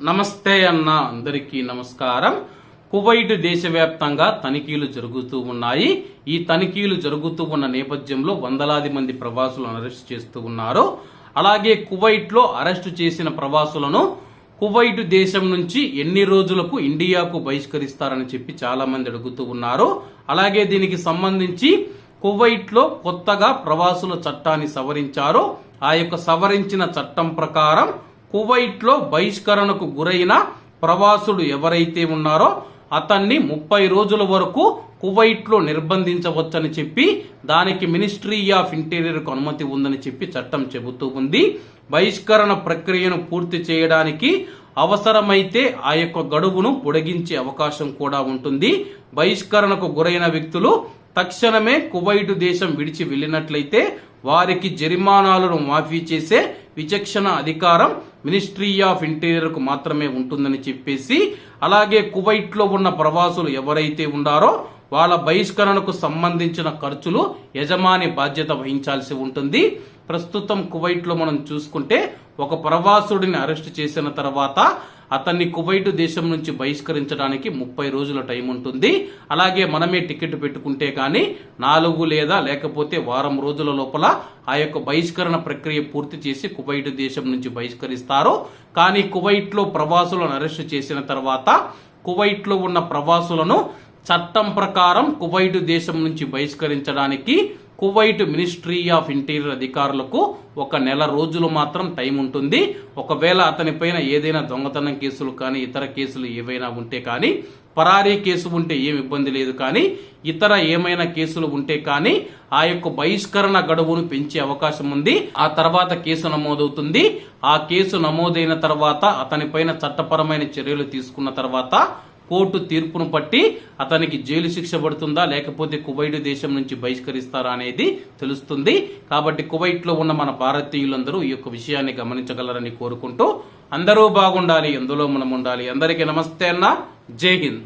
నమస్తే అన్న అందరికీ నమస్కారం. కువైట్ దేశవ్యాప్తంగా తనిఖీలు జరుగుతూ ఉన్నాయి. ఈ తనిఖీలు జరుగుతూ ఉన్న నేపథ్యంలో వందలాది మంది ప్రవాసులను అరెస్ట్ చేస్తూ ఉన్నారు. అలాగే కువైట్ లో అరెస్టు చేసిన ప్రవాసులను కువైట్ దేశం నుంచి ఎన్ని రోజులకు ఇండియాకు బహిష్కరిస్తారని చెప్పి చాలా మంది అడుగుతూ ఉన్నారు. అలాగే దీనికి సంబంధించి కువైట్ లో కొత్తగా ప్రవాసుల చట్టాన్ని సవరించారు. ఆ యొక్క సవరించిన చట్టం ప్రకారం కువైట్ లో బహిష్కరణకు గురైన ప్రవాసుడు ఎవరైతే ఉన్నారో అతన్ని 30 రోజుల వరకు కువైట్ లో నిర్బంధించవచ్చని చెప్పి దానికి మినిస్ట్రీ ఆఫ్ ఇంటీరియర్ కు అనుమతి ఉందని చెప్పి చట్టం చెబుతూ ఉంది. బహిష్కరణ ప్రక్రియను పూర్తి చేయడానికి అవసరమైతే ఆ యొక్క గడువును పొడిగించే అవకాశం కూడా ఉంటుంది. బహిష్కరణకు గురైన వ్యక్తులు తక్షణమే కువైట్ దేశం విడిచి వెళ్ళినట్లయితే వారికి జరిమానాలను మాఫీ చేసే విచక్షణ అధికారం మినిస్ట్రీ ఆఫ్ ఇంటీరియర్ కు మాత్రమే ఉంటుందని చెప్పేసి, అలాగే కువైట్ లో ఉన్న ప్రవాసులు ఎవరైతే ఉన్నారో వాళ్ళ బహిష్కరణకు సంబంధించిన ఖర్చులు యజమాని బాధ్యత వహించాల్సి ఉంటుంది. ప్రస్తుతం కువైట్ లో మనం చూసుకుంటే ఒక ప్రవాసుడిని అరెస్ట్ చేసిన తర్వాత అతన్ని కువైట్ దేశం నుంచి బహిష్కరించడానికి 30 రోజుల టైం ఉంటుంది. అలాగే మనమే టికెట్ పెట్టుకుంటే కానీ 4 లేదా లేకపోతే వారం రోజుల లోపల ఆ యొక్క బహిష్కరణ ప్రక్రియ పూర్తి చేసి కువైట్ దేశం నుంచి బహిష్కరిస్తారు. కానీ కువైట్ లో ప్రవాసులను అరెస్ట్ చేసిన తర్వాత కువైట్ లో ఉన్న ప్రవాసులను చట్టం ప్రకారం కువైట్ దేశం నుంచి బహిష్కరించడానికి కువైట్ మినిస్ట్రీ ఆఫ్ ఇంటీరియర్ అధికారులకు 1 నెల రోజులు మాత్రం టైం ఉంటుంది. ఒకవేళ అతని పైన ఏదైనా దొంగతనం కేసులు కానీ ఇతర కేసులు ఏవైనా ఉంటే కానీ, పరారీ కేసు ఉంటే ఏం ఇబ్బంది లేదు, కానీ ఇతర ఏమైనా కేసులు ఉంటే కానీ ఆ యొక్క బహిష్కరణ గడువును పెంచే అవకాశం ఉంది. ఆ తర్వాత కేసు నమోదవుతుంది. ఆ కేసు నమోదైన తర్వాత అతని పైన చట్టపరమైన చర్యలు తీసుకున్న తర్వాత కోర్టు తీర్పును బట్టి అతనికి జైలు శిక్ష పడుతుందా లేకపోతే కువైట్ దేశం నుంచి బహిష్కరిస్తారా అనేది తెలుస్తుంది. కాబట్టి కువైట్ లో ఉన్న మన భారతీయులందరూ ఈ యొక్క విషయాన్ని గమనించగలరని కోరుకుంటూ అందరూ బాగుండాలి, ఎందులో మనం ఉండాలి. అందరికీ నమస్తే అన్న, జై హింద్.